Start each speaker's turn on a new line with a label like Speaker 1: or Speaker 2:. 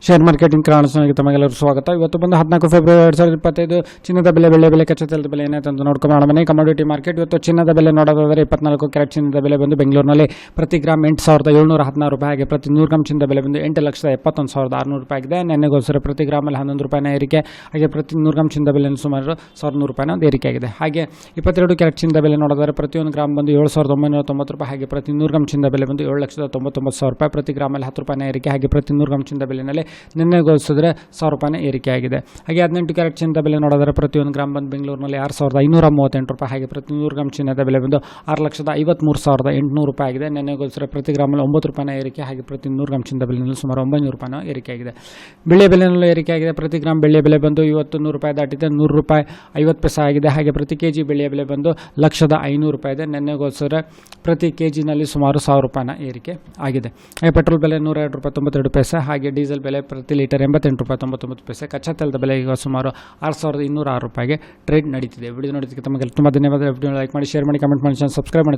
Speaker 1: Share marketing ಕಾರಣಕ್ಕೆ ತಮಗೆಲ್ಲರೂ ಸ್ವಾಗತ. ಇವತ್ತು ಬಂದು 14 ಫೆಬ್ರವರಿ 2025 ಚಿನ್ನದ ಬೆಲೆ, ಬೆಳ್ಳಿ ಬೆಲೆ, ಕಚ್ಚಾ ತೈಲದ ಬೆಲೆ ಏನಾಯ್ತು ಅಂತ ನೋಡ್ಕೊಂಡು ಮನೆ ಕಮೋಡಿಟಿ ಮಾರ್ಕೆಟ್. ಇವತ್ತು ಚಿನ್ನದ ಬೆಲೆ ನೋಡೋದಾದರೆ 24 ಕ್ಯಾರೆಟ್ ಚಿನ್ನದ ಬೆಲೆ ಬಂದು ಬೆಂಗಳೂರಿನಲ್ಲಿ ಪ್ರತಿ ಗ್ರಾಮ್ 8,716 ರೂಪಾಯಿ, ಹಾಗೆ ಪ್ರತಿ 100 ಗ್ರಾಮ್ ಚಿನ್ನದ ಬೆಲೆ ಬಂದು 8,71,600 ರೂಪಾಯಿ ಆಗಿದೆ. ನೆನ್ನೆಗೋಸ್ಕರ ಪ್ರತಿ ಗ್ರಾಮಲ್ಲಿ 11 ರೂಪಾಯಿನ ಏರಿಕೆ, ಹಾಗೆ ಪ್ರತಿ 100 ಗ್ರಾಮ್ ಚಿನ್ನದ ಬೆಲೆ ಸುಮಾರು 1,100 ರೂಪಾಯಿನ ಒಂದು ಏರಿಕೆ ಆಗಿದೆ. ಹಾಗೆ 22 ಕ್ಯಾರೆಟ್ ಚಿನ್ನದ ಬೆಲೆ ನೋಡೋದಾದರೆ ಪ್ರತಿಯೊಂದು ಗ್ರಾಮ್ ಬಂದು 7,990 ರೂಪಾಯಿ, ಹಾಗೆ ಪ್ರತಿ 100 ಗ್ರಾಮ್ ಚಿನ್ನದ ಬೆಲೆ ಬಂದು 7,99,000 ರೂಪಾಯಿ, ಪ್ರತಿ ಗ್ರಾಮಲ್ಲಿ 10 ರೂಪಾಯಿನ ಏರಿಕೆ, ಹಾಗೆ ಪ್ರತಿ 100 ಗ್ರಾಮ್ ಚಿನ್ನದ ಬೆಲೆಯಲ್ಲಿ ನಿನ್ನೆಗೋಲಿಸಿದ್ರೆ 1,000 ರೂಪಾಯಿನ ಏರಿಕೆ ಆಗಿದೆ. ಹಾಗೆ 18 ಕ್ಯಾರೆಟ್ ಚಿನ್ನದ ಬೆಲೆ ನೋಡಿದರೆ ಪ್ರತಿಯೊಂದು ಗ್ರಾಮ್ ಬಂದು ಬೆಂಗಳೂರಿನಲ್ಲಿ 6,538 ರೂಪಾಯಿ, ಹಾಗೆ ಪ್ರತಿ 100 ಗ್ರಾಮ್ ಚಿನ್ನದ ಬೆಲೆ ಬಂದು 6,53,800 ರೂಪಾಯಿ ಆಗಿದೆ. ನೆನ್ನೆಗೋಲಿಸಿದ್ರೆ ಪ್ರತಿ ಗ್ರಾಮಲ್ಲಿ 9 ರೂಪಾಯಿನ ಏರಿಕೆ, ಹಾಗೆ ಪ್ರತಿ 100 ಗ್ರಾಮ್ ಚಿನ್ನದ ಬೆಲೆಯಲ್ಲಿ ಸುಮಾರು 900 ರೂಪಾಯಿನ ಏರಿಕೆ ಆಗಿದೆ. ಬೆಳ್ಳಿಯ ಬೆಲೆಯಲ್ಲೂ ಏರಿಕೆ ಆಗಿದೆ. ಪ್ರತಿ ಗ್ರಾಮ್ ಬೆಳ್ಳಿಯ ಬೆಲೆ ಬಂದು ಇವತ್ತು 100 ರೂಪಾಯಿ ದಾಟಿದೆ, 100 ರೂಪಾಯಿ 50 ಪೈಸೆ ಆಗಿದೆ. ಹಾಗೆ ಪ್ರತಿ ಕೆಜಿ ಬೆಳ್ಳಿಯ ಬೆಲೆ ಬಂದು 1,500,000 ರೂಪಾಯಿ ಇದೆ. ನೆನ್ನೆಗೋಲಿಸಿದ್ರೆ ಪ್ರತಿ ಕೆಜಿನಲ್ಲಿ ಸುಮಾರು 1,000 ರೂಪಾಯಿನ ಏರಿಕೆ ಆಗಿದೆ. ಹಾಗೆ ಪೆಟ್ರೋಲ್ ಬೆಲೆ 102 ರೂಪಾಯಿ 92 ಪೈಸೆ, ಹಾಗೆ ಡೀಸೆಲ್ ಬೆಲೆ ಪ್ರತಿ ಲೀಟರ್ 88 ರೂಪಾಯಿ 99 ಪೈಸೆ. ಕಚ್ಚಾ ತೈಲದ ಬೆಲೆ ಈಗ ಸುಮಾರು 6,206 ರೂಪಾಯಿಗೆ ಟ್ರೇಡ್ ನಡೀತಿದೆ. ವಿಡಿಯೋ ನೋಡೋದಕ್ಕೆ ತಮಗೆ ತುಂಬ ಧನ್ಯವಾದ. ವಿಡಿಯೋ ಲೈಕ್ ಮಾಡಿ, ಶೇರ್ ಮಾಡಿ, ಕಮೆಂಟ್ ಮಾಡಿ, ಸಬ್ಸ್ಕ್ರೈಬ್ ಮಾಡಿ.